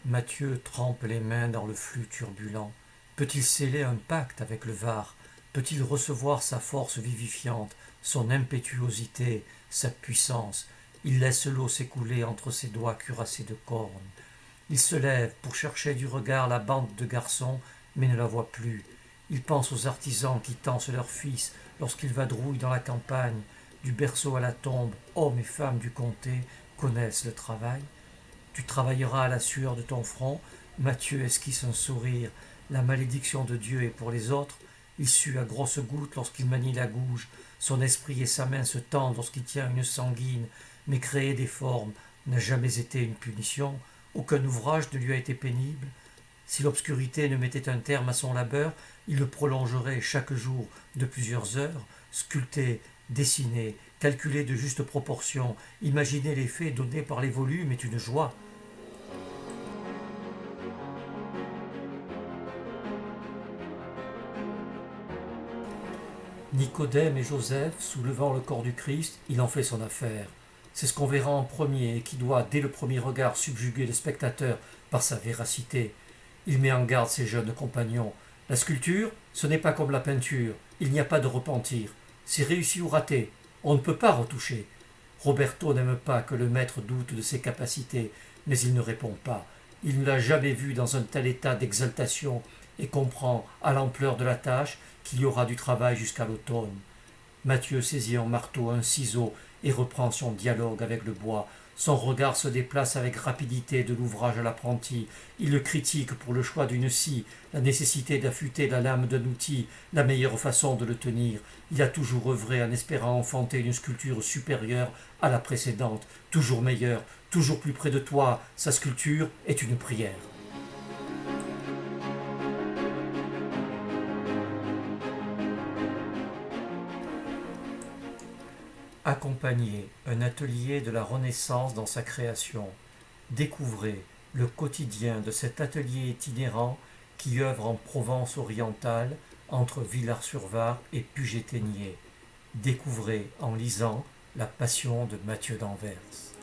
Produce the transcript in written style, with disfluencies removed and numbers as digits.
Mathieu trempe les mains dans le flux turbulent. Peut-il sceller un pacte avec le Var? Peut-il recevoir sa force vivifiante, son impétuosité, sa puissance? Il laisse l'eau s'écouler entre ses doigts cuirassés de cornes. Il se lève pour chercher du regard la bande de garçons, mais ne la voit plus. Il pense aux artisans qui tancent leurs fils lorsqu'ils vadrouillent dans la campagne. Du berceau à la tombe, hommes et femmes du comté connaissent le travail. Tu travailleras à la sueur de ton front. Matthieu esquisse un sourire. La malédiction de Dieu est pour les autres. Il sue à grosses gouttes lorsqu'il manie la gouge. Son esprit et sa main se tendent lorsqu'il tient une sanguine. Mais créer des formes n'a jamais été une punition. Aucun ouvrage ne lui a été pénible. Si l'obscurité ne mettait un terme à son labeur, il le prolongerait chaque jour de plusieurs heures. Sculpter, dessiner, calculer de justes proportions, imaginer l'effet donné par les volumes est une joie. Nicodème et Joseph, soulevant le corps du Christ, il en fait son affaire. C'est ce qu'on verra en premier et qui doit, dès le premier regard, subjuguer le spectateur par sa véracité. Il met en garde ses jeunes compagnons. La sculpture, ce n'est pas comme la peinture. Il n'y a pas de repentir. C'est réussi ou raté. On ne peut pas retoucher. Roberto n'aime pas que le maître doute de ses capacités, mais il ne répond pas. Il ne l'a jamais vu dans un tel état d'exaltation et comprend, à l'ampleur de la tâche, qu'il y aura du travail jusqu'à l'automne. Mathieu saisit un marteau, un ciseau, et reprend son dialogue avec le bois. Son regard se déplace avec rapidité de l'ouvrage à l'apprenti. Il le critique pour le choix d'une scie, la nécessité d'affûter la lame d'un outil, la meilleure façon de le tenir. Il a toujours œuvré en espérant enfanter une sculpture supérieure à la précédente, toujours meilleure, toujours plus près de toi. Sa sculpture est une prière. Accompagnez un atelier de la Renaissance dans sa création. Découvrez le quotidien de cet atelier itinérant qui œuvre en Provence orientale entre Villars-sur-Var et Puget-Théniers. Découvrez en lisant La Passion de Mathieu d'Anvers.